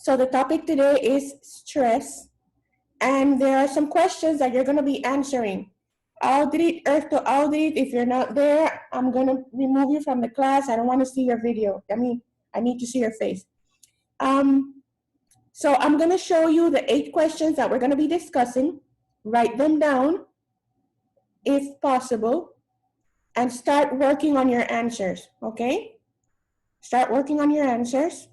So the topic today is stress, and there are some questions that you're going to be answering. Aldrit, Earth to Aldrit, if you're not there, I'm going to remove you from the class. I don't want to see your video. I need to see your face. So I'm going to show you the 8 questions that we're going to be discussing. Write them down, if possible, and start working on your answers, okay? Start working on your answers.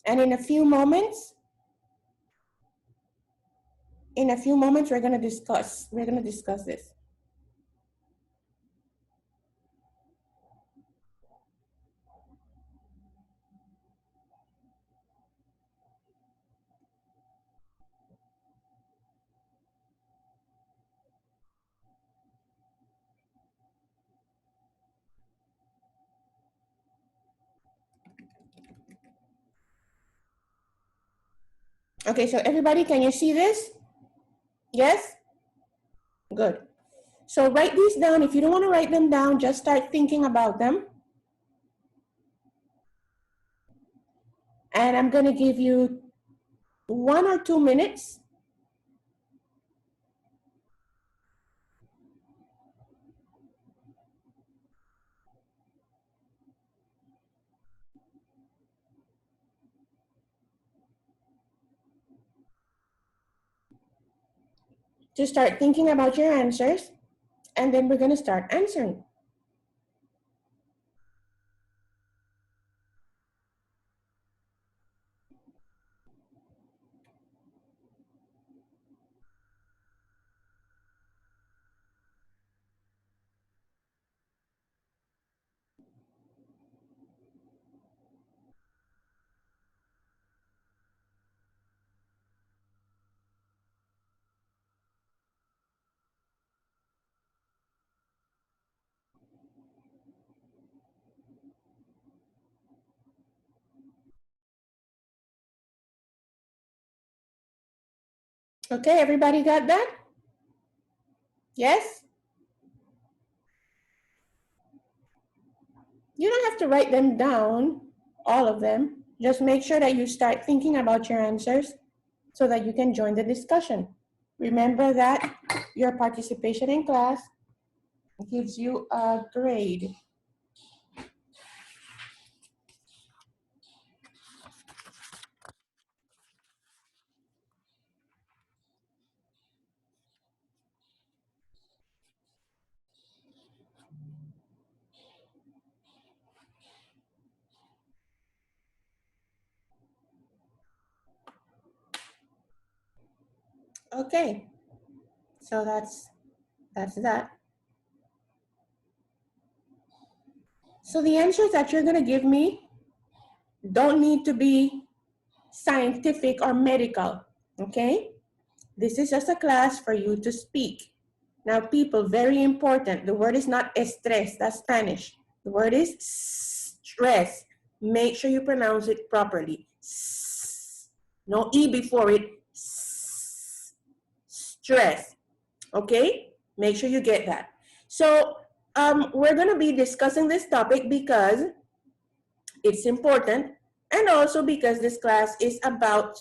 And in a few moments, we're going to discuss this. Okay, so everybody, can you see this? Yes? Good. So write these down. If you don't want to write them down, just start thinking about them. And I'm going to give you 1 or 2 minutes. To start thinking about your answers, and then we're going to start answering. Okay, everybody got that? Yes? You don't have to write them down, all of them. Just make sure that you start thinking about your answers so that you can join the discussion. Remember that your participation in class gives you a grade. Okay, so that's that. So the answers that you're going to give me don't need to be scientific or medical, okay? This is just a class for you to speak. Now, people, very important. The word is not estrés, that's Spanish. The word is stress. Make sure you pronounce it properly. No E before it. Stress, okay? Make sure you get that. So we're gonna be discussing this topic because it's important, and also because this class is about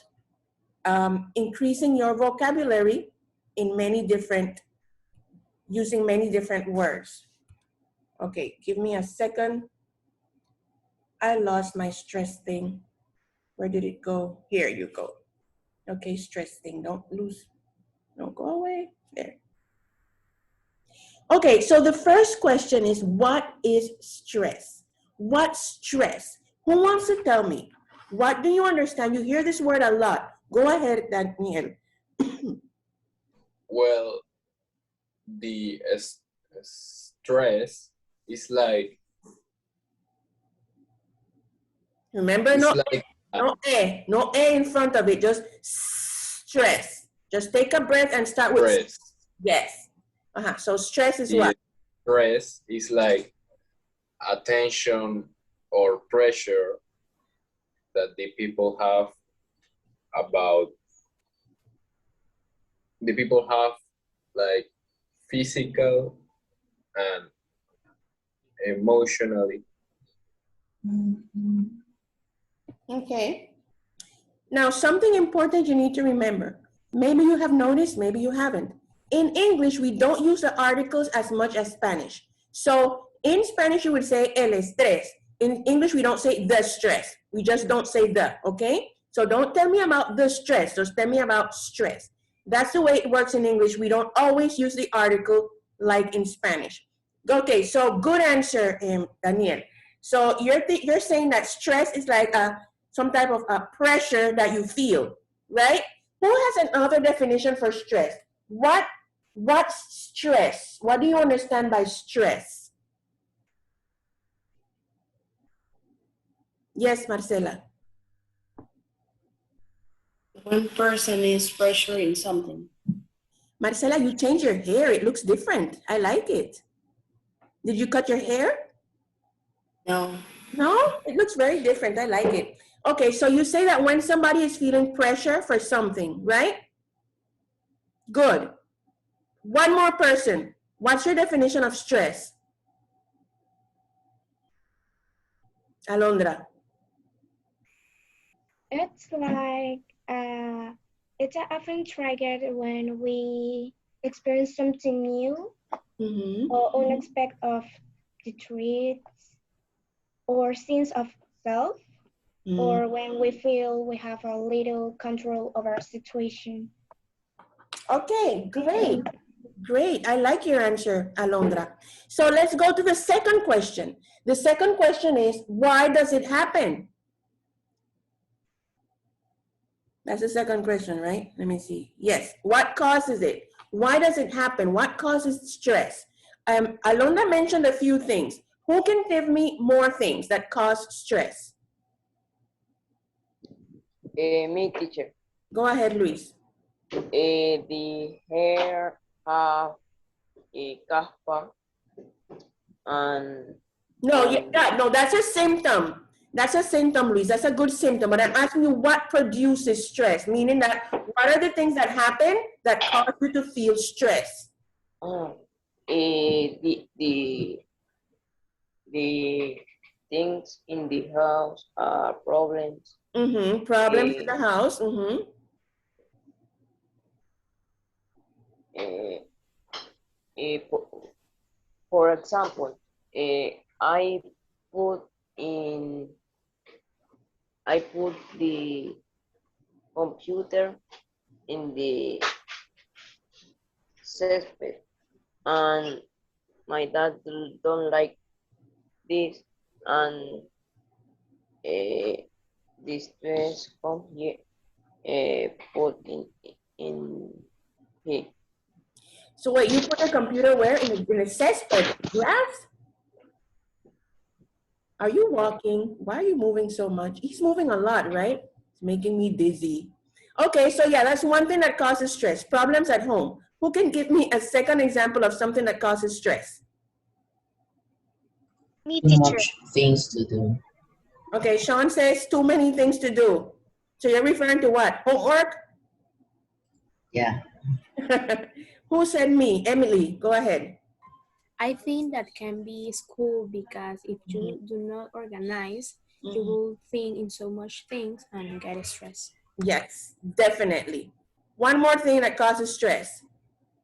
increasing your vocabulary in using many different words. Okay, give me a second. I lost my stress thing. Where did it go? Here you go. Okay, stress thing, don't go away, there. Okay, so the first question is, what is stress? What's stress? Who wants to tell me? What do you understand? You hear this word a lot. Go ahead, Daniel. Well, the stress is like. Remember, no A in front of it, just stress. Just take a breath and start with stress. Yes. So stress is what? Stress is like attention or pressure that the people have like physical and emotionally Okay. Now, something important you need to remember. Maybe you have noticed, maybe you haven't. In English, we don't use the articles as much as Spanish. So in Spanish, you would say el estrés. In English, we don't say the stress. We just don't say the, okay? So don't tell me about the stress. Just tell me about stress. That's the way it works in English. We don't always use the article like in Spanish. Okay, so good answer, Daniel. So you're saying that stress is like some type of pressure that you feel, right? Who has another definition for stress? What's stress? What do you understand by stress? Yes, Marcela. One person is pressuring something. Marcela, you changed your hair. It looks different. I like it. Did you cut your hair? No. No, it looks very different. I like it. Okay, so you say that when somebody is feeling pressure for something, right? Good. One more person. What's your definition of stress? Alondra. It's like it's often triggered when we experience something new or unexpected of the treats or sense of self, or when we feel we have a little control over a situation. Okay, great. Great. I like your answer, Alondra. So let's go to the second question. The second question is, why does it happen? That's the second question, right? Let me see. Yes. What causes it? Why does it happen? What causes stress? Alondra mentioned a few things. Who can give me more things that cause stress? Me, teacher. Go ahead, Luis. The hair have a caspa and No, no, that's a symptom. That's a symptom, Luis. That's a good symptom. But I'm asking you what produces stress, meaning that what are the things that happen that cause you to feel stress? the things in the house are problems. Problems in the house. For example, I put the computer in the cesspit, and my dad don't like this, and the stress come here, put in here. So wait, you put a computer where? In a cesspit, grass? Are you walking? Why are you moving so much? He's moving a lot, right? It's making me dizzy. Okay, so yeah, that's one thing that causes stress. Problems at home. Who can give me a second example of something that causes stress? Me, Too teacher. much things to do. Okay, Sean says too many things to do. So you're referring to what? Homework? Yeah. Who said me? Emily, go ahead. I think that can be school, because if you do not organize, you will think in so much things and get stressed. Yes, definitely. One more thing that causes stress.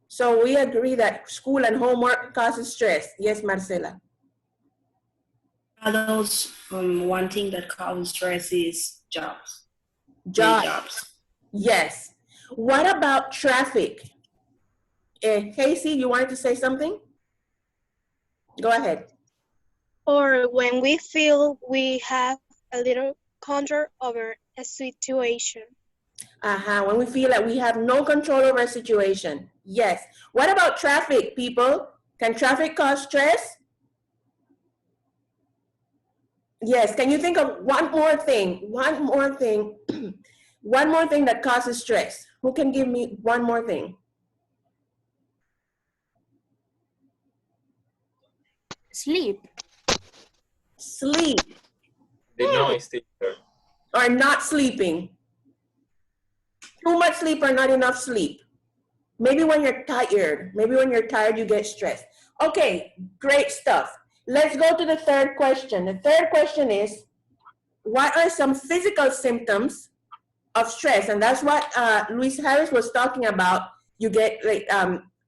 So we agree that school and homework causes stress. Yes, Marcela. Adults, one thing that causes stress is jobs. Jobs. Yes. What about traffic? Casey, you wanted to say something? Go ahead. Or when we feel we have a little control over a situation. When we feel that we have no control over a situation. Yes. What about traffic, people? Can traffic cause stress? Yes. Can you think of one more thing? One more thing. One more thing that causes stress. Who can give me one more thing? Sleep. Sleep. The noise, teacher. Or not sleeping. Too much sleep or not enough sleep. Maybe when you're tired. Maybe when you're tired, you get stressed. Okay, great stuff. Let's go to the third question. The third question is, what are some physical symptoms of stress? And that's what Luis Harris was talking about. You get like,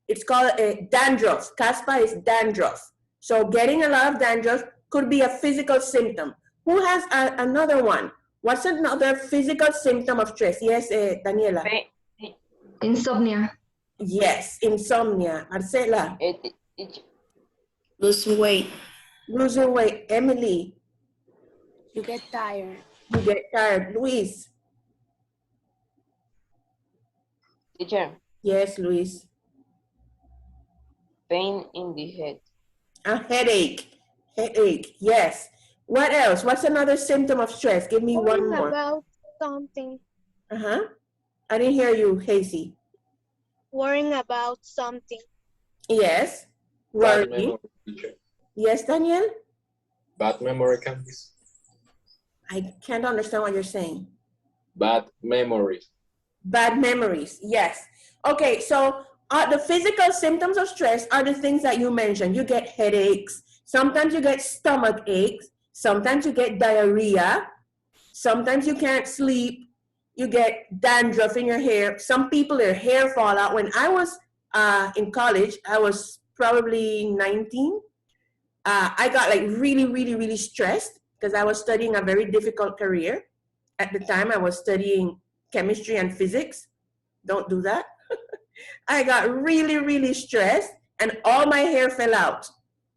it's called dandruff. Caspa is dandruff. So getting a lot of dandruff could be a physical symptom. Who has another one? What's another physical symptom of stress? Yes, Daniela. Insomnia. Yes, insomnia. Marcela. Losing weight. Losing weight. Emily. You get tired. You get tired. Luis. Teacher, Yes, Luis. pain in the head. A headache. Headache. Yes. What else? What's another symptom of stress? Give me one more. about something. Uh-huh. I didn't hear you, Casey. Worrying about something. Yes. Bad Worry. memory, teacher. Yes, Daniel? Bad memory can be I can't understand what you're saying. bad memories. Bad memories. Yes. Okay, so the physical symptoms of stress are the things that you mentioned. You get headaches. Sometimes you get stomach aches. Sometimes you get diarrhea. Sometimes you can't sleep. You get dandruff in your hair. Some people, their hair fall out. When I was in college, I was probably 19. I got like really, really, really stressed because I was studying a very difficult career. At the time, I was studying chemistry and physics. Don't do that. I got really, really stressed and all my hair fell out.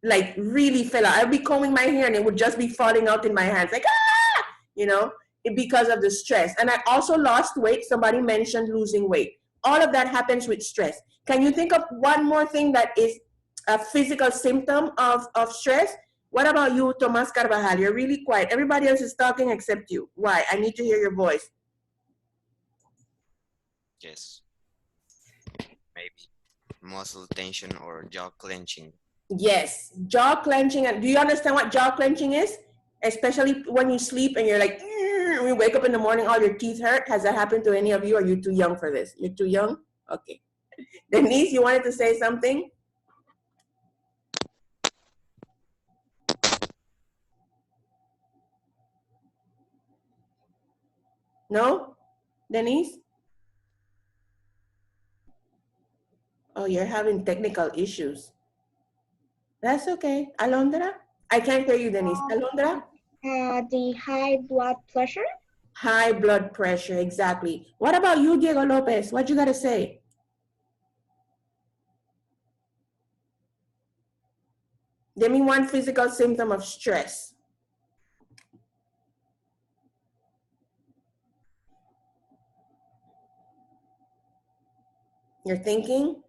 Like really fell out. I'd be combing my hair and it would just be falling out in my hands. Like, ah! You know, because of the stress. And I also lost weight. Somebody mentioned losing weight. All of that happens with stress. Can you think of one more thing that is a physical symptom of stress? What about you, Tomas Carvajal? You're really quiet. Everybody else is talking except you. Why? I need to hear your voice. Yes. Maybe muscle tension or jaw clenching. Yes, jaw clenching. And do you understand what jaw clenching is? Especially when you sleep and you're like, when you wake up in the morning, all your teeth hurt. Has that happened to any of you? Or are you too young for this? You're too young? Okay. Denise, you wanted to say something? No? Denise? Oh, you're having technical issues. That's okay. Alondra? I can't hear you, Denise. Alondra? The high blood pressure. High blood pressure, exactly. What about you, Diego Lopez? What you got to say? Give me one physical symptom of stress. You're thinking?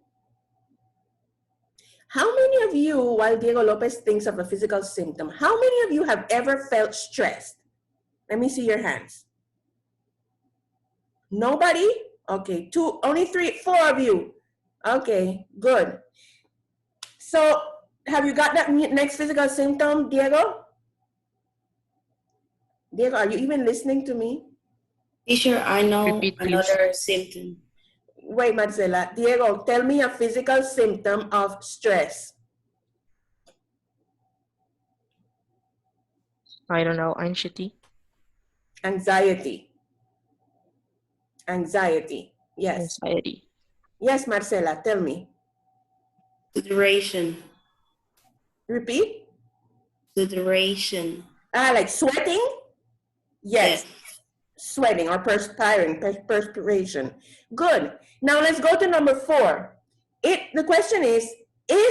How many of you, while Diego Lopez thinks of a physical symptom, how many of you have ever felt stressed? Let me see your hands. Nobody? Okay, two, only three, four of you. Okay, good. So have you got that next physical symptom, Diego? Diego, are you even listening to me? Teacher, I know Repeat, please. another symptom. Wait, Marcela. Diego, tell me a physical symptom of stress. I don't know, anxiety. Anxiety. Anxiety. Yes. Anxiety. Yes, Marcela, tell me. Sudation. Repeat. Sudation. Like sweating? Yes. Sweating or perspiring, perspiration. Good. Now let's go to number 4. The question is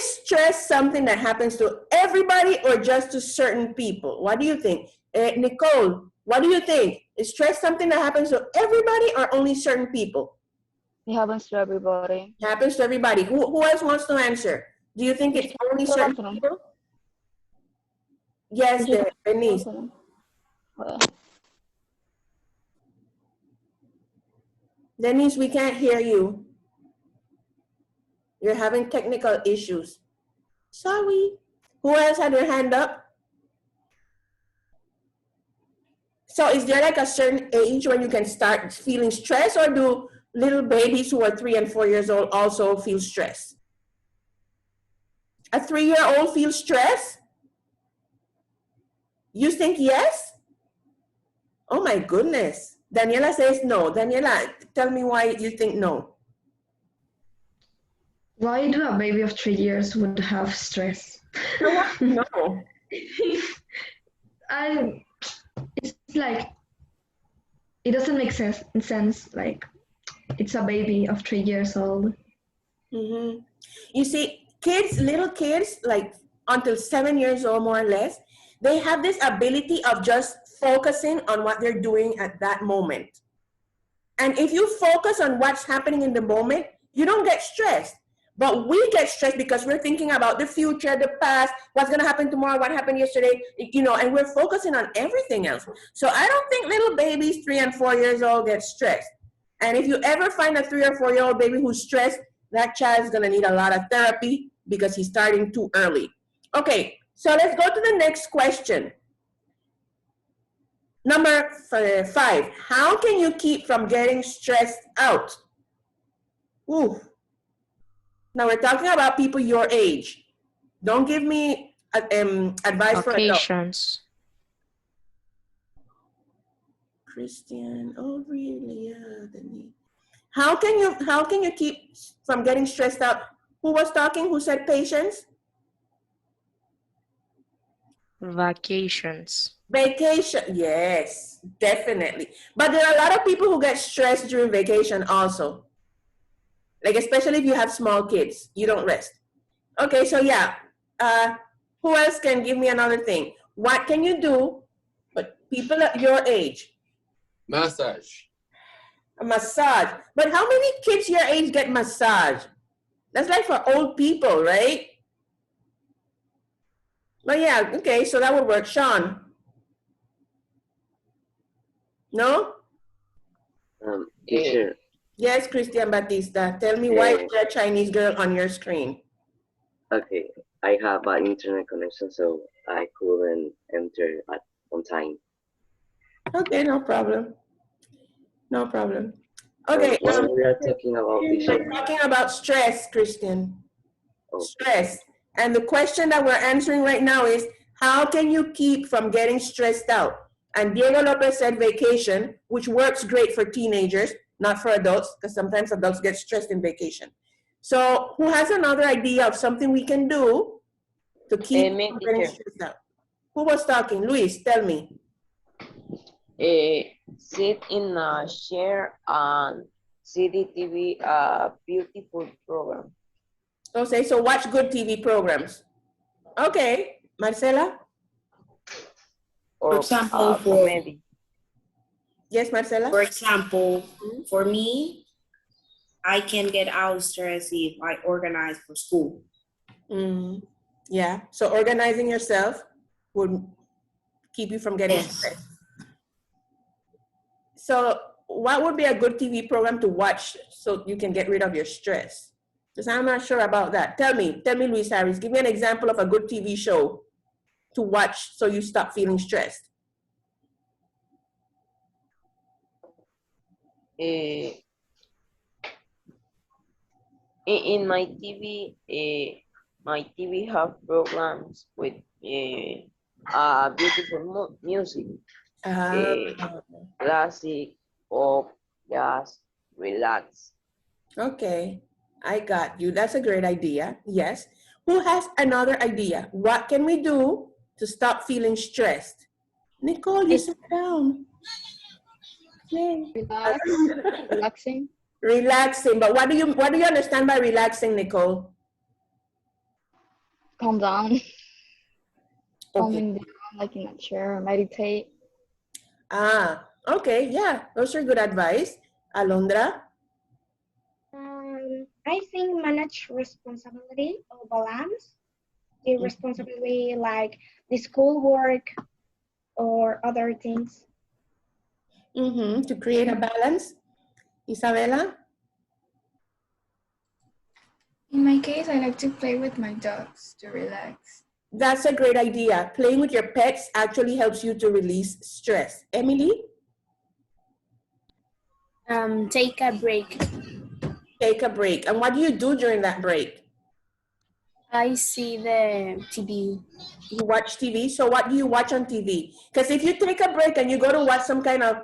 stress something that happens to everybody or just to certain people? What do you think? Nicole, what do you think? Is stress something that happens to everybody or only certain people? It happens to everybody. It happens to everybody. Who else wants to answer? Do you think it's only certain people? Yes, Denise. Denise, we can't hear you. You're having technical issues. Sorry. Who else had their hand up? So is there like a certain age when you can start feeling stress, or do little babies who are 3 and 4 years old also feel stress? A 3-year-old feels stress? You think yes? Oh my goodness. Daniela says no. Daniela, tell me why you think no. Why do a baby of 3 years would have stress? No. It's like, it doesn't make sense. Like, it's a baby of 3 years old. Mm-hmm. You see, little kids, like until 7 years old, more or less, they have this ability of just focusing on what they're doing at that moment. And if you focus on what's happening in the moment, you don't get stressed. But we get stressed because we're thinking about the future, the past, what's going to happen tomorrow, what happened yesterday, and we're focusing on everything else. So I don't think little babies 3 and 4 years old get stressed. And if you ever find a 3 or 4 year old baby who's stressed, that child's going to need a lot of therapy because he's starting too early. Okay, so let's go to the next question. Number 5, how can you keep from getting stressed out? Ooh. Now we're talking about people your age. Don't give me advice for adults. Occasions. Christian, oh really? Yeah. How can you keep from getting stressed out? Who was talking? Who said patience? Vacations. Vacation, yes, definitely. But there are a lot of people who get stressed during vacation also. Like, especially if you have small kids, you don't rest. Okay, so yeah. Who else can give me another thing? What can you do, but people at your age? Massage. A massage. But how many kids your age get massage? That's like for old people, right? But yeah, okay, so that would work. Sean? No? Teacher. Yes, Christian Batista. Tell me why is there a Chinese girl on your screen? Okay, I have an internet connection, so I couldn't enter on time. Okay, no problem. No problem. Okay, What we are talking about, teacher? we're talking about stress, Christian. Oh. Stress. And the question that we're answering right now is, how can you keep from getting stressed out? And Diego Lopez said vacation, which works great for teenagers, not for adults, because sometimes adults get stressed in vacation. So who has another idea of something we can do to keep from getting stressed out? Who was talking? Luis, tell me. Sit in a chair and see the TV, beautiful program. Okay, so watch good TV programs. Okay, Marcela? Or For example, comedy. Yes, Marcela? For example, for me, I can get out of stress if I organize for school. Yeah, so organizing yourself would keep you from getting stressed. So what would be a good TV program to watch so you can get rid of your stress? Because I'm not sure about that. Tell me, Luis Harris, give me an example of a good TV show to watch so you stop feeling stressed. In my TV, have programs with beautiful music, classic, pop, jazz, relax. Okay, I got you. That's a great idea. Yes. Who has another idea? What can we do to stop feeling stressed? Nicole, you sit down. Yay. Relaxing. Relaxing, but what do you understand by relaxing, Nicole? Calm down. Okay. Calming down, like in a chair, meditate. Okay, yeah, those are good advice. Alondra? I think manage responsibility or balance. The responsibility like the schoolwork or other things. To create a balance. Isabella? In my case, I like to play with my dogs to relax. That's a great idea. Playing with your pets actually helps you to release stress. Emily? Take a break. Take a break. And what do you do during that break? I see the TV. You watch TV. So what do you watch on TV? Because if you take a break and you go to watch some kind of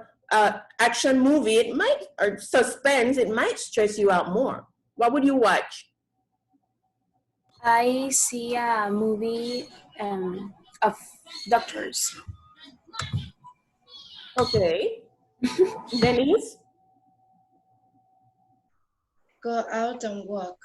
action movie, it might, or suspense, it might stress you out more. What would you watch? I see a movie of doctors. Okay. Denise? Go out and walk.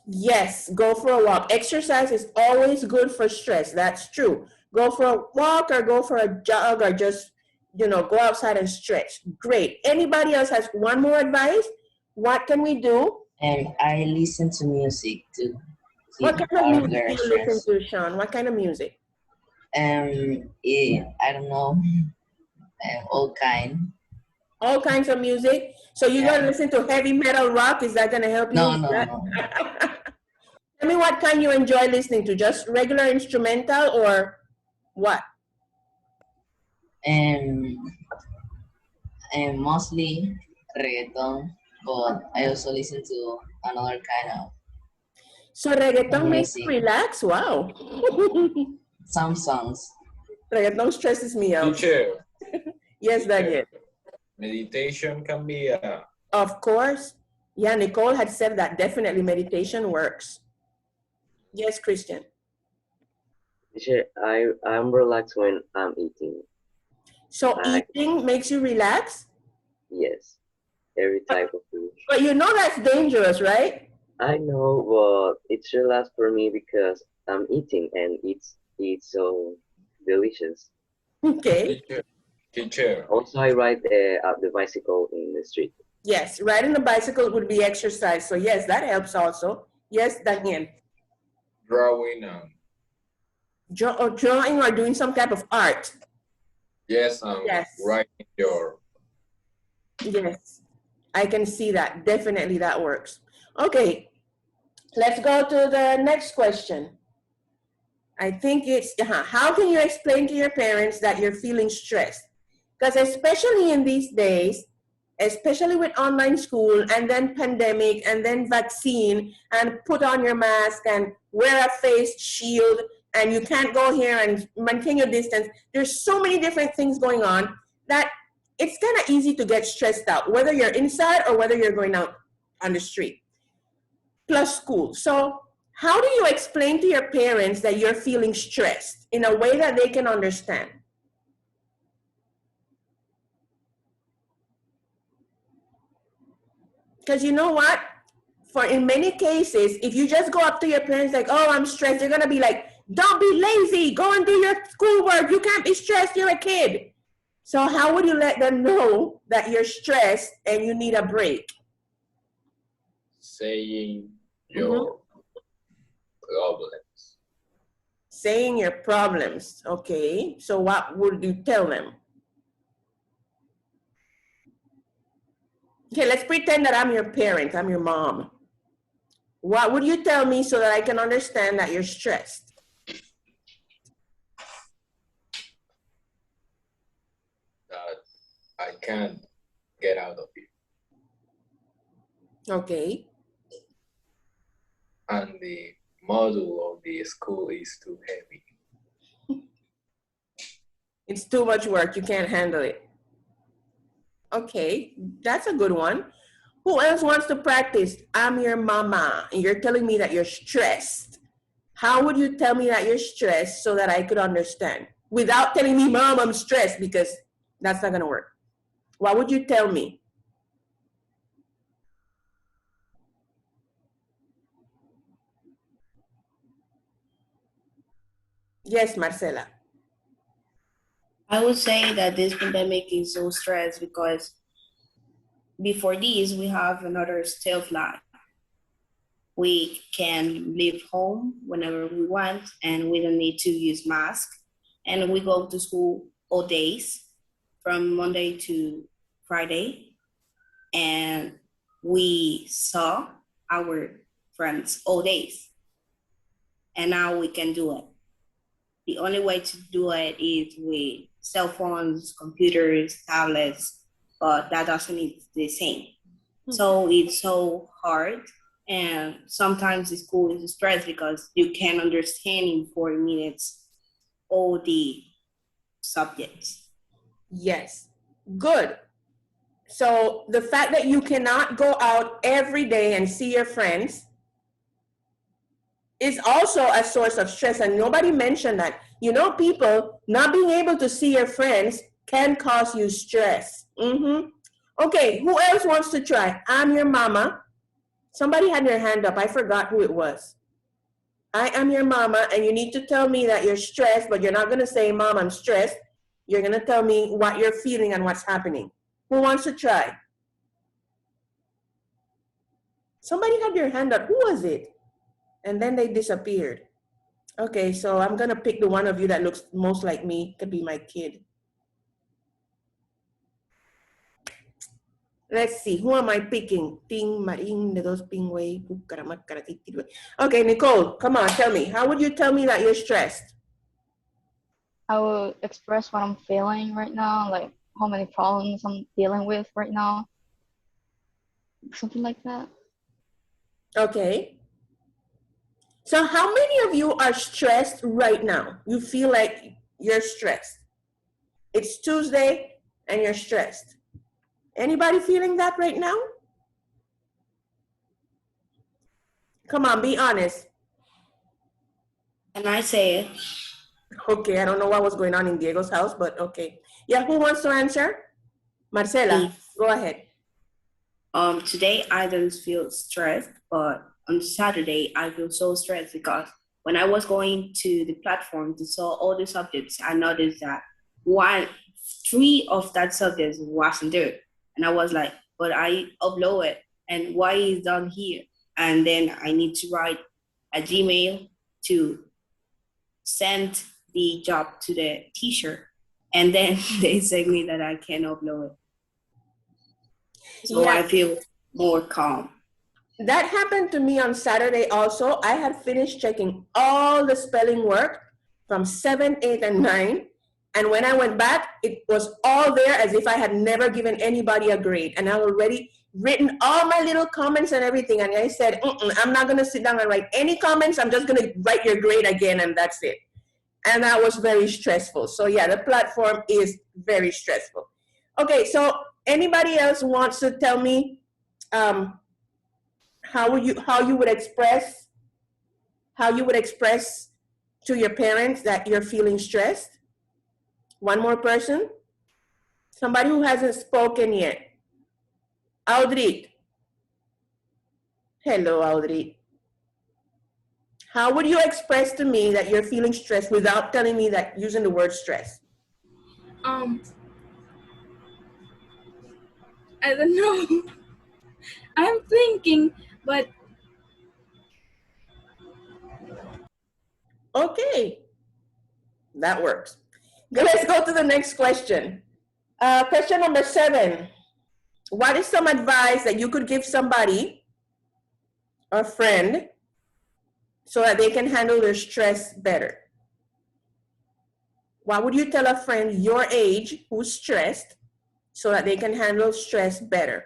Yes, go for a walk. Exercise is always good for stress. That's true. Go for a walk or go for a jog or just, go outside and stretch. Great. Anybody else has one more advice? What can we do? And I listen to music too. What kind of music do you listen to, Sean? What kind of music? I don't know. All kind. All kinds of music. So you're gonna listen to heavy metal rock? Is that gonna help you? No. Tell me what kind you enjoy listening to. Just regular instrumental or what? And mostly reggaeton, but I also listen to another kind of. So reggaeton makes you relax? Wow. Some songs. Reggaeton stresses me out. Teacher. Yes, Daniel. Meditation can be a... Of course. Yeah, Nicole had said that definitely meditation works. Yes, Christian. Teacher, I'm relaxed when I'm eating. So eating makes you relax? Yes, every type of food. But you know that's dangerous, right? I know, but it's relaxed for me because I'm eating and it's so delicious. Okay. Teacher. Also, I ride the bicycle in the street. Yes, riding the bicycle would be exercise. So yes, that helps also. Yes, Daniel. Drawing. Drawing or doing some type of art. Yes, writing your... Yes, I can see that. Definitely that works. Okay, let's go to the next question. I think it's, how can you explain to your parents that you're feeling stressed? Because especially in these days, especially with online school and then pandemic and then vaccine and put on your mask and wear a face shield and you can't go here and maintain your distance. There's so many different things going on that it's kind of easy to get stressed out, whether you're inside or whether you're going out on the street. Plus school. So how do you explain to your parents that you're feeling stressed in a way that they can understand? Because you know what? For in many cases, if you just go up to your parents like, oh, I'm stressed, they're going to be like, don't be lazy. Go and do your schoolwork. You can't be stressed. You're a kid. So how would you let them know that you're stressed and you need a break? Saying your problems. Saying your problems. Okay. So what would you tell them? Okay, let's pretend that I'm your parent. I'm your mom. What would you tell me so that I can understand that you're stressed? That I can't get out of it. Okay. And the module of the school is too heavy. It's too much work. You can't handle it. Okay, that's a good one. Who else wants to practice? I'm your mama, and you're telling me that you're stressed. How would you tell me that you're stressed so that I could understand? Without telling me, Mom, I'm stressed, because that's not going to work. What would you tell me? Yes, Marcela. I would say that this pandemic is so stressed because before this, we have another state of life. We can leave home whenever we want, and we don't need to use masks. And we go to school all days, from Monday to Friday. And we saw our friends all days. And now we can do it. The only way to do it is with cell phones, computers, tablets, but that doesn't mean the same. So it's so hard And sometimes the school is stressed because you can't understand in 40 minutes all the subjects. Yes, good. So the fact that you cannot go out every day and see your friends is also a source of stress, and nobody mentioned that. You know, people not being able to see your friends can cause you stress. Okay, who else wants to try? I'm your mama. Somebody had their hand up. I forgot who it was. I am your mama, and you need to tell me that you're stressed, but you're not going to say, Mom, I'm stressed. You're going to tell me what you're feeling and what's happening. Who wants to try? Somebody had their hand up. Who was it? And then they disappeared. Okay, so I'm going to pick the one of you that looks most like me to be my kid. Let's see, who am I picking? Ting, maring, de dos pingway. Okay, Nicole, come on, tell me. How would you tell me that you're stressed? I will express what I'm feeling right now, like how many problems I'm dealing with right now. Something like that. Okay. So how many of you are stressed right now? You feel like you're stressed. It's Tuesday and you're stressed. Anybody feeling that right now? Come on, be honest. And I say it. Okay, I don't know what was going on in Diego's house, but okay. Yeah, who wants to answer? Marcela, go ahead. Today I don't feel stressed, but on Saturday I feel so stressed because when I was going to the platform to saw all the subjects, I noticed that three of that subjects wasn't there. And I was like, but I upload it, and why is down here? And then I need to write a Gmail to send the job to the teacher. And then they say me that I can't upload it. So I feel more calm. That happened to me on Saturday also. I had finished checking all the spelling work from 7, 8, and 9. And when I went back, it was all there as if I had never given anybody a grade. And I had already written all my little comments and everything. And I said, I'm not going to sit down and write any comments. I'm just going to write your grade again, and that's it. And that was very stressful. So yeah, the platform is very stressful. Okay, so anybody else wants to tell me how you would express to your parents that you're feeling stressed? One more person? Somebody who hasn't spoken yet. Audrey. Hello, Audrey. How would you express to me that you're feeling stressed without telling me that using the word stress? I don't know. I'm thinking, but okay, that works. Let's go to the next question. Question number 7. What is some advice that you could give somebody, a friend, so that they can handle their stress better? What would you tell a friend your age who's stressed so that they can handle stress better?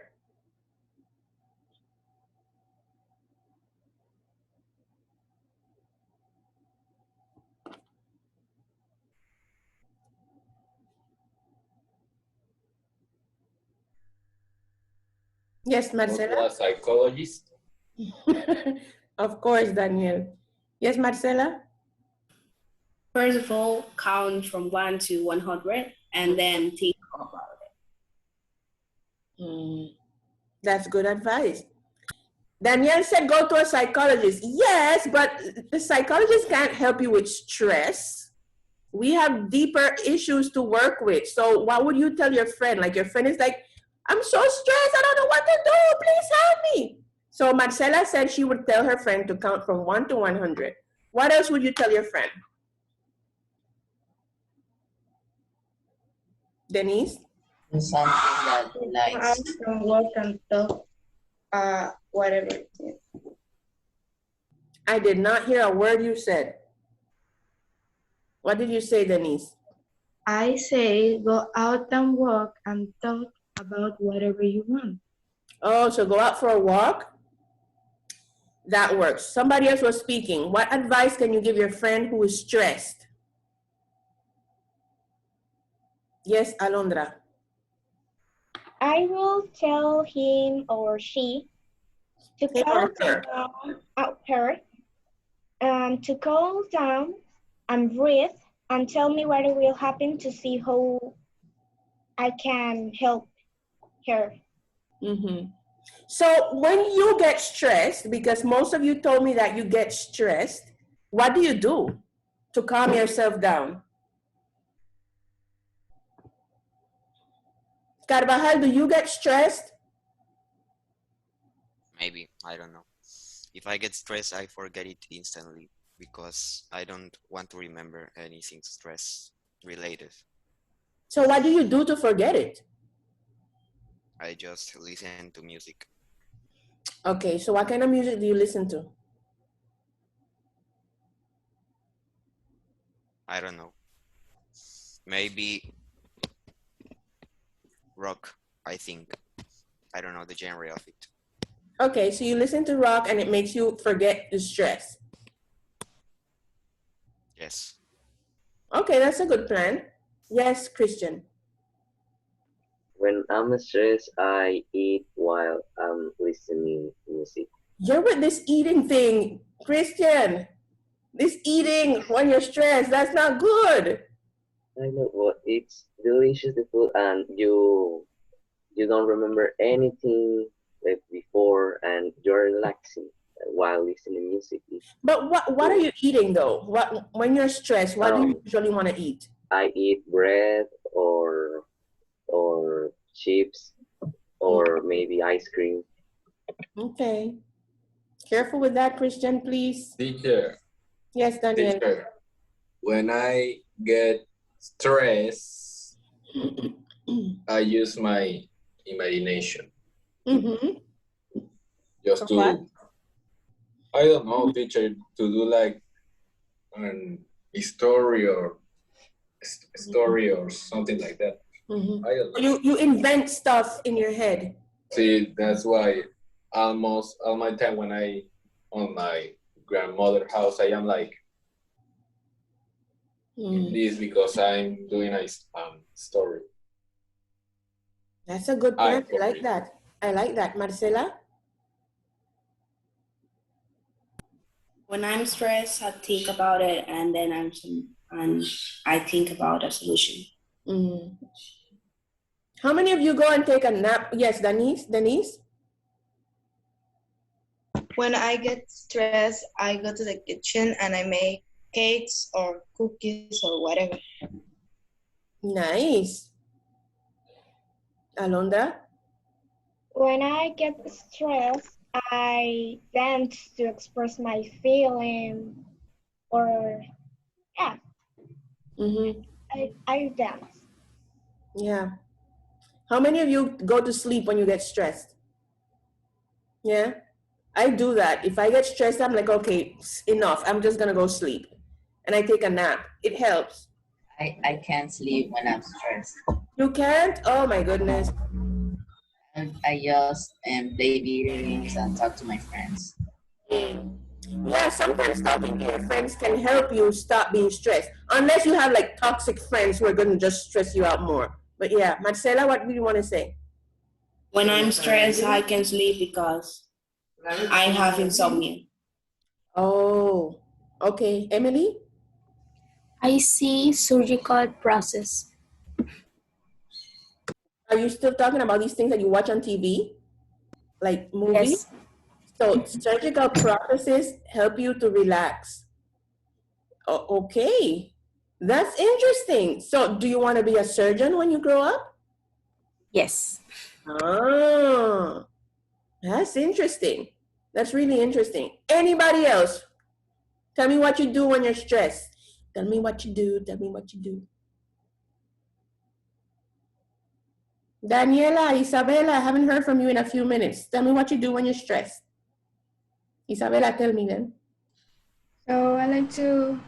Yes, Marcela? Go to a psychologist. Of course, Daniel. Yes, Marcela? First of all, count from 1 to 100 and then think about it. That's good advice. Danielle said go to a psychologist. Yes, but the psychologist can't help you with stress. We have deeper issues to work with. So what would you tell your friend? Like your friend is like, I'm so stressed, I don't know what to do, please help me. So Marcela said she would tell her friend to count from 1 to 100. What else would you tell your friend? Denise? Something that he likes. From work and talk, whatever it is. I did not hear a word you said. What did you say, Denise? I say go out and walk and talk about whatever you want. Oh, so go out for a walk? That works. Somebody else was speaking. What advice can you give your friend who is stressed? Yes, Alondra. I will tell him or she to calm down, to calm down and breathe and tell me what will happen to see how I can help her. Mm-hmm. So when you get stressed, because most of you told me that you get stressed, what do you do to calm yourself down? Carvajal, do you get stressed? Maybe, I don't know. If I get stressed, I forget it instantly because I don't want to remember anything stress related. So what do you do to forget it? I just listen to music. Okay, so what kind of music do you listen to? I don't know. Maybe rock, I think. I don't know the genre of it. Okay, so you listen to rock and it makes you forget the stress. Yes. Okay, that's a good plan. Yes, Christian. When I'm stressed, I eat while I'm listening to music. You're with this eating thing, Christian. This eating when you're stressed, that's not good. I know, but it's delicious, the food, and you don't remember anything like before, and you're relaxing while listening music. But what are you eating though? What when you're stressed, what do you usually want to eat? I eat bread or chips or maybe ice cream. Okay. Careful with that, Christian, please. Teacher. Yes, Daniel. Teacher. When I get stressed, I use my imagination. Mm-hmm. Just to, what? I don't know, teacher, to do like a story or something like that. Mm-hmm. I don't know. You invent stuff in your head. See, that's why almost all my time when I on my grandmother's house, I am like this because I'm doing a story. That's a good plan. I like that. I like that. Marcela? When I'm stressed, I think about it, and then I think about a solution. Mm. How many of you go and take a nap? Yes, Denise? When I get stressed, I go to the kitchen and I make cakes or cookies or whatever. Nice. Alondra? When I get stressed, I dance to express my feeling, or yeah. Mm-hmm. I dance. Yeah. How many of you go to sleep when you get stressed? Yeah. I do that. If I get stressed, I'm like, okay, enough. I'm just gonna go sleep. And I take a nap. It helps. I can't sleep when I'm stressed. You can't? Oh my goodness. I just play video games and talk to my friends. Yeah, sometimes talking to your friends can help you stop being stressed. Unless you have like toxic friends who are going to just stress you out more. But yeah, Marcela, what do you want to say? When I'm stressed, I can sleep because I have insomnia. Oh, okay. Emily? I see surgical process. Are you still talking about these things that you watch on TV? Like movies? Yes. So surgical processes help you to relax. Okay. That's interesting. So do you want to be a surgeon when you grow up? Yes. Oh, that's interesting. That's really interesting. Anybody else? Tell me what you do when you're stressed. Tell me what you do. Tell me what you do. Daniela, Isabella, I haven't heard from you in a few minutes. Tell me what you do when you're stressed. Isabella, tell me then. So I like to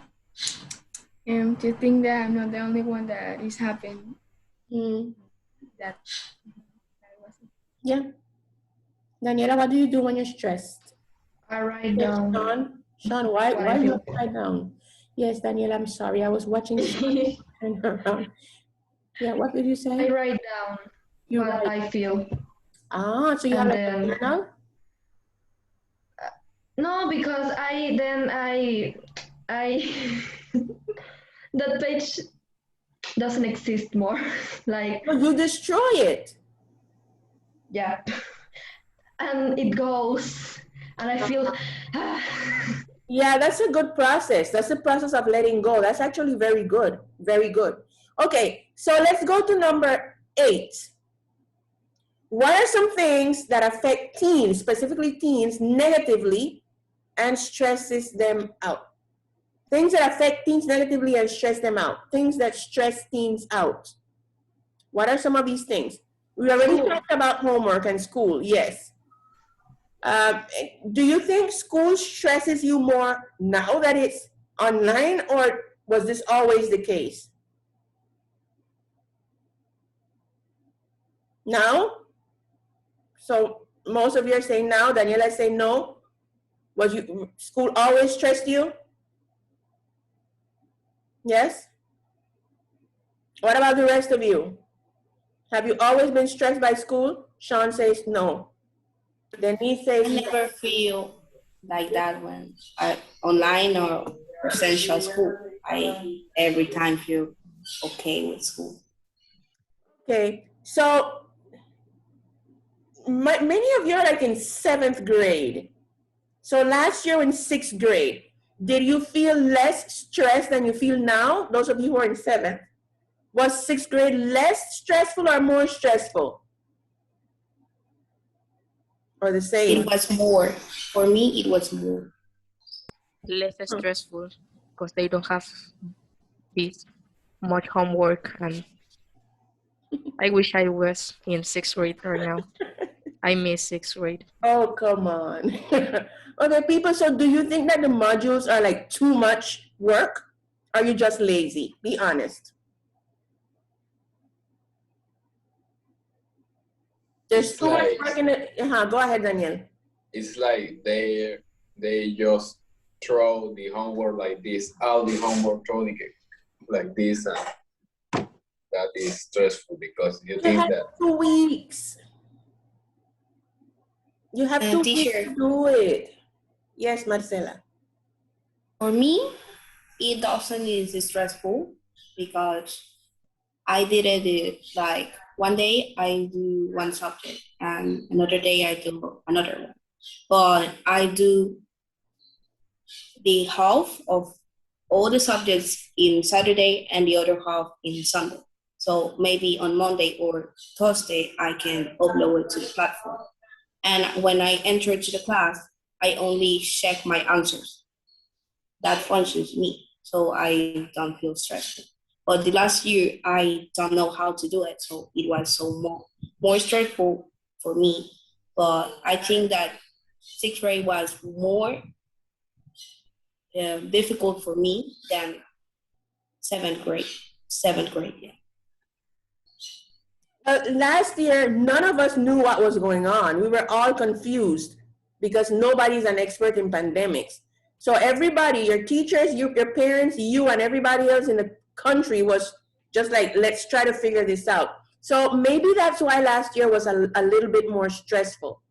think that I'm not the only one that is happening. Yeah. Daniela, what do you do when you're stressed? I write Yes, down Sean, why what I you feel. upside down? Yes, Daniela, I'm sorry. I was watching Sean turn around. Yeah, what did you I say? write down You what write. I feel. So you have And like a then journal? no, because I that page doesn't exist more. Like No, you destroy it. yeah, and it goes, and I feel Yeah, that's a good process. That's the process of letting go. That's actually very good. Very good. Okay, so let's go to number 8. What are some things that affect teens, specifically teens, negatively and stresses them out? Things that affect teens negatively and stress them out. Things that stress teens out. What are some of these things? We already talked about homework and school, yes. Do you think school stresses you more now that it's online, or was this always the case? Now? So most of you are saying now. Daniela is saying no. Was school always stressed you? Yes? What about the rest of you? Have you always been stressed by school? Sean says no. Denise says I never feel like that when I online or presential school. I every time feel okay with school. okay. So many of you are like in 7th grade. So last year in 6th grade, did you feel less stressed than you feel now? Those of you who are in 7th. Was 6th grade less stressful or more stressful? Or the same? It was more. For me, it was more. Less stressful because they don't have this much homework, and I wish I was in 6th grade right now. I miss 6th grade. Oh, come on. Okay, people, so do you think that the modules are like too much work? Or are you just lazy? Be honest. There's too much work in it. Go ahead, Daniel. It's like they just throw the homework like this, all the homework throw the like this, and that is stressful because you think have that 2 weeks. You have 2 weeks to do it. Yes, Marcela. For me, it doesn't is stressful because I did it like one day I do one subject and another day I do another one. But I do the half of all the subjects in Saturday and the other half in Sunday. So maybe on Monday or Thursday, I can upload it to the platform. And when I enter to the class, I only check my answers. That functions me, so I don't feel stressed. But the last year, I don't know how to do it, so it was so more stressful for me. But I think that 6th grade was more difficult for me than 7th grade. 7th grade, yeah. Last year, none of us knew what was going on. We were all confused because nobody's an expert in pandemics. So everybody, your teachers, your parents, you, and everybody else in the country was just like, let's try to figure this out. So maybe that's why last year was a little bit more stressful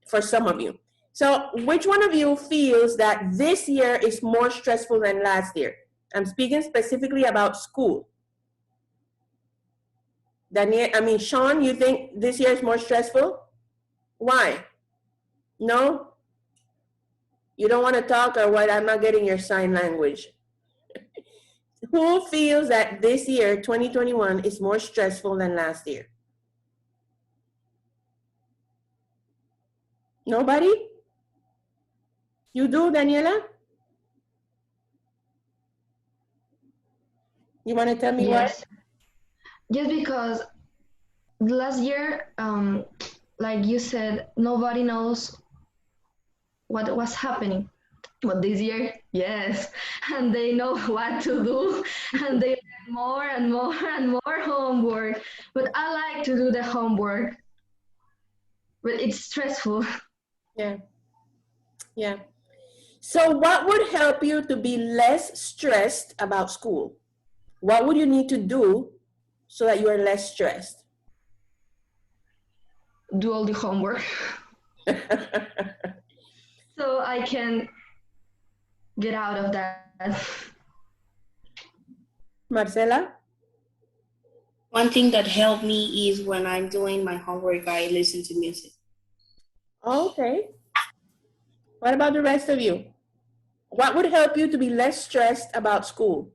for some of you. So which one of you feels that this year is more stressful than last year? I'm speaking specifically about school. Sean, you think this year is more stressful? Why? No? You don't want to talk, or what? I'm not getting your sign language. Who feels that this year, 2021, is more stressful than last year? Nobody? You do, Daniela? You want to tell me yes. what? Just because last year, like you said, nobody knows what was happening. But this year, yes, and they know what to do, and they get more and more and more homework. But I like to do the homework, but it's stressful. Yeah. Yeah. So what would help you to be less stressed about school? What would you need to do so that you are less stressed? Do all the homework so I can get out of that. Marcela? One thing that helped me is when I'm doing my homework, I listen to music. Okay. What about the rest of you? What would help you to be less stressed about school?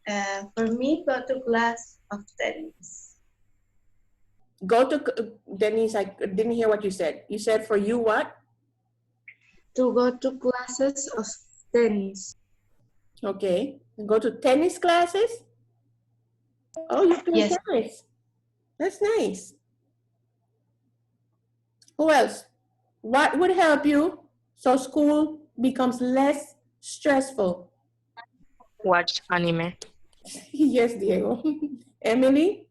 For me, go to class of tennis. Go to, Denise, I didn't hear what you said. You said for you what? To go to classes of tennis. Okay. Go to tennis classes? Oh, you play Yes. tennis. That's nice. Who else? What would help you so school becomes less stressful? Watch anime. Yes, Diego. Emily?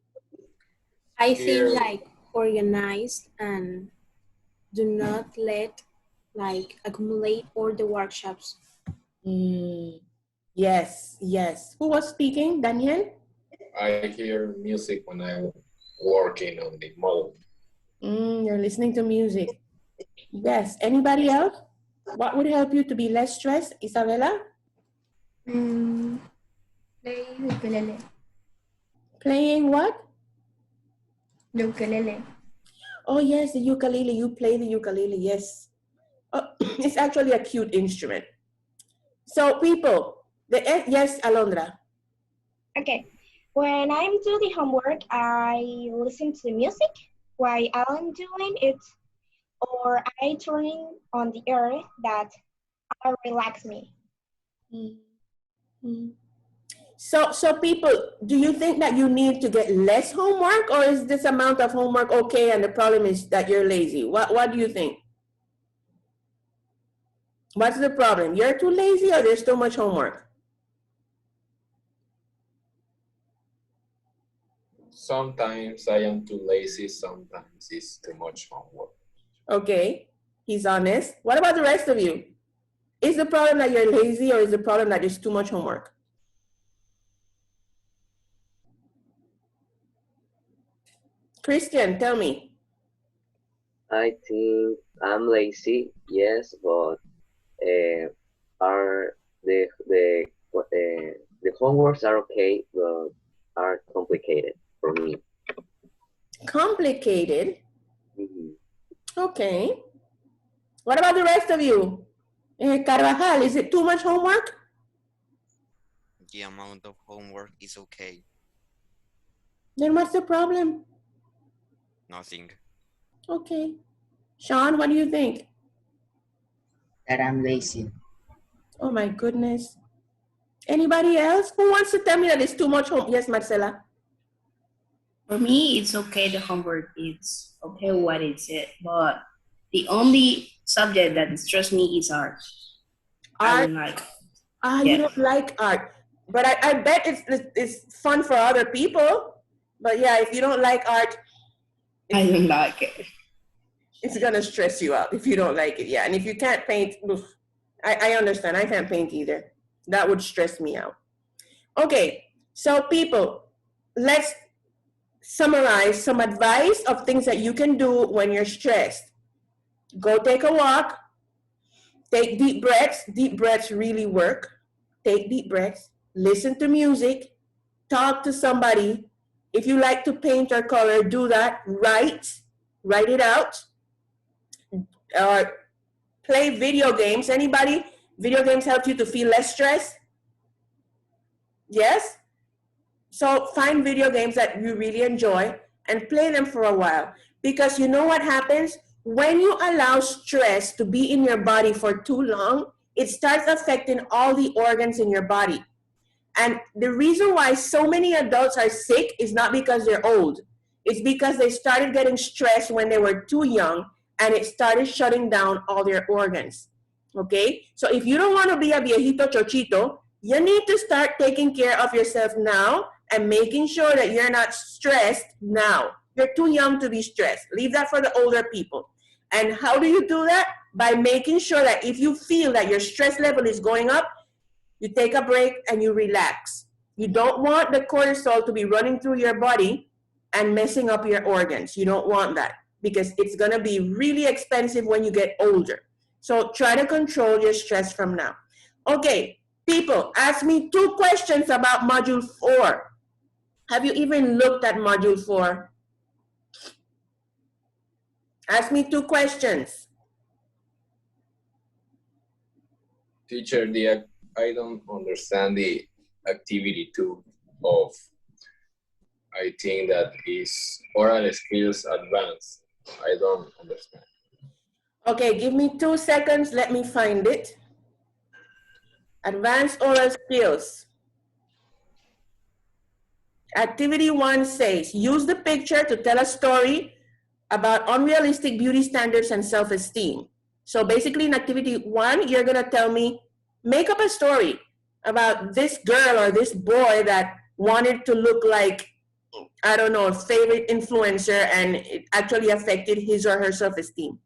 I Yeah. think like organize and do not let like accumulate all the workshops. Yes, yes. Who was speaking? Daniel? I hear music when I'm working on the model. You're listening to music. Yes. Anybody else? What would help you to be less stressed? Isabella? Play ukulele. Playing what? The ukulele. Oh, yes, the ukulele. You play the ukulele, yes. Oh, it's actually a cute instrument. So, people, yes, Alondra. Okay. When I'm doing the homework, I listen to the music while I'm doing it, or I turn on the air that relax me. So people, do you think that you need to get less homework, or is this amount of homework okay and the problem is that you're lazy? What do you think? What's the problem? You're too lazy or there's too much homework? Sometimes I am too lazy, sometimes it's too much homework. Okay, he's honest. What about the rest of you? Is the problem that you're lazy or is the problem that there's too much homework? Christian, tell me. I think I'm lazy, yes, but are the homeworks are okay, but are complicated for me. Complicated? Mhm. Okay. What about the rest of you? Carvajal, is it too much homework? The amount of homework is okay. Then what's the problem? Nothing. Okay. Sean, what do you think? That I'm lazy. Oh my goodness. Anybody else? Who wants to tell me that it's too much homework? Yes, Marcela. For me, it's okay, the homework, it's okay what it's it, but the only subject that stresses me is art. I don't like. You don't like art. But I bet it's fun for other people. But yeah, if you don't like art, I don't like it. It's gonna stress you out if you don't like it. Yeah, and if you can't paint, oof, I understand. I can't paint either. That would stress me out. Okay, so people, let's summarize some advice of things that you can do when you're stressed. Go take a walk. Take deep breaths. Deep breaths really work. Take deep breaths. Listen to music. Talk to somebody. If you like to paint or color, do that. Write it out. Play video games. Anybody? Video games help you to feel less stress? Yes? So find video games that you really enjoy and play them for a while. Because you know what happens? When you allow stress to be in your body for too long, it starts affecting all the organs in your body. And the reason why so many adults are sick is not because they're old. It's because they started getting stressed when they were too young and it started shutting down all their organs. Okay? So if you don't want to be a viejito chochito, you need to start taking care of yourself now and making sure that you're not stressed now. You're too young to be stressed. Leave that for the older people. And how do you do that? By making sure that if you feel that your stress level is going up, you take a break and you relax. You don't want the cortisol to be running through your body and messing up your organs. You don't want that because it's gonna be really expensive when you get older. So try to control your stress from now. Okay, people, ask me 2 questions about Module 4. Have you even looked at Module 4? Ask me 2 questions. Teacher, I don't understand the activity 2 of, I think that is oral skills advanced. I don't understand. Okay, give me 2 seconds. Let me find it. Advanced oral skills. Activity 1 says, use the picture to tell a story about unrealistic beauty standards and self-esteem. So basically in activity 1, you're gonna tell me, make up a story about this girl or this boy that wanted to look like, I don't know, a favorite influencer and it actually affected his or her self-esteem.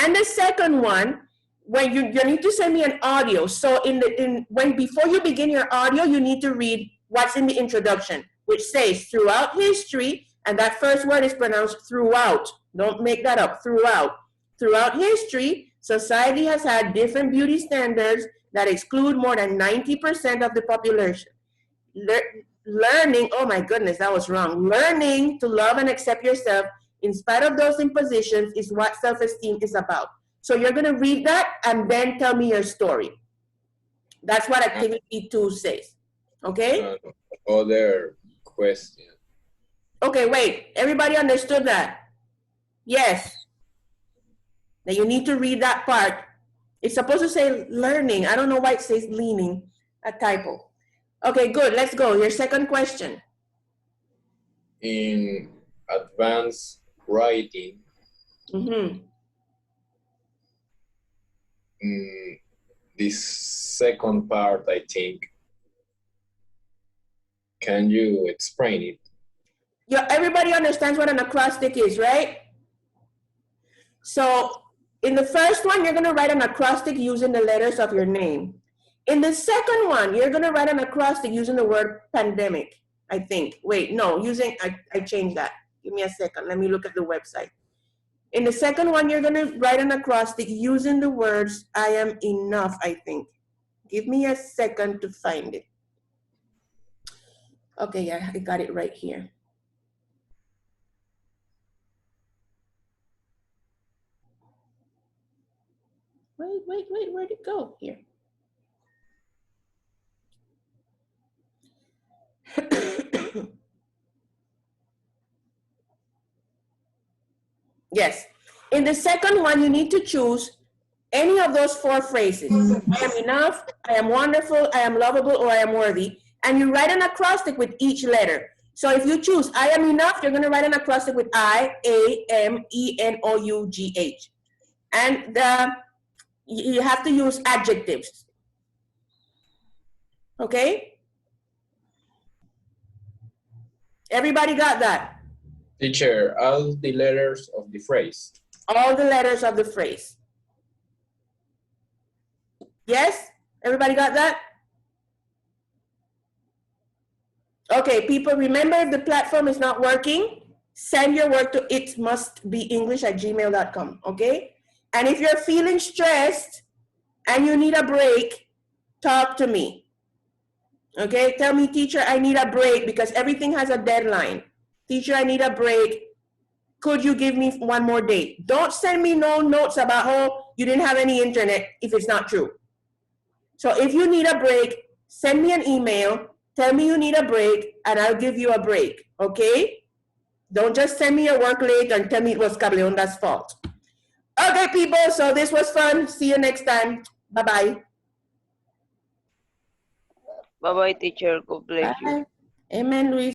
And the second one, when you need to send me an audio. So before you begin your audio, you need to read what's in the introduction, which says throughout history, and that first word is pronounced throughout. Don't make that up, throughout. Throughout history, society has had different beauty standards that exclude more than 90% of the population. Learning, oh my goodness, that was wrong. Learning to love and accept yourself in spite of those impositions is what self-esteem is about. So you're gonna read that and then tell me your story. That's what activity 2 says, okay? Other question. Okay, wait, everybody understood that? Yes. Now you need to read that part. It's supposed to say learning. I don't know why it says leaning, a typo. Okay, good, let's go. Your second question. In advanced writing, this second part, I think, can you explain it? Yeah, everybody understands what an acrostic is, right? So in the first one, you're gonna write an acrostic using the letters of your name. In the second one, you're gonna write an acrostic using the word pandemic, I think. Wait, no, I changed that. Give me a second, let me look at the website. In the second one, you're gonna write an acrostic using the words, I am enough, I think. Give me a second to find it. Okay, yeah, I got it right here. Wait, where'd it go? Here. Yes. In the second one, you need to choose any of those 4 phrases. I am enough, I am wonderful, I am lovable, or I am worthy. And you write an acrostic with each letter. So if you choose I am enough, you're going to write an acrostic with I, A, M, E, N, O, U, G, H. And you have to use adjectives. Okay? Everybody got that? Teacher, all the letters of the phrase. All the letters of the phrase. Yes? Everybody got that? Okay, people, remember if the platform is not working, send your work to itmustbeenglish@gmail.com, okay? And if you're feeling stressed and you need a break, talk to me. Okay, tell me, teacher, I need a break because everything has a deadline. Teacher, I need a break. Could you give me 1 more day? Don't send me no notes about, oh, you didn't have any internet if it's not true. So if you need a break, send me an email, tell me you need a break, and I'll give you a break, okay? Don't just send me your work late and tell me it was Cableonda's fault. Okay, people, so this was fun. See you next time. Bye-bye. Bye-bye, teacher. God bless you. Amen, Luis.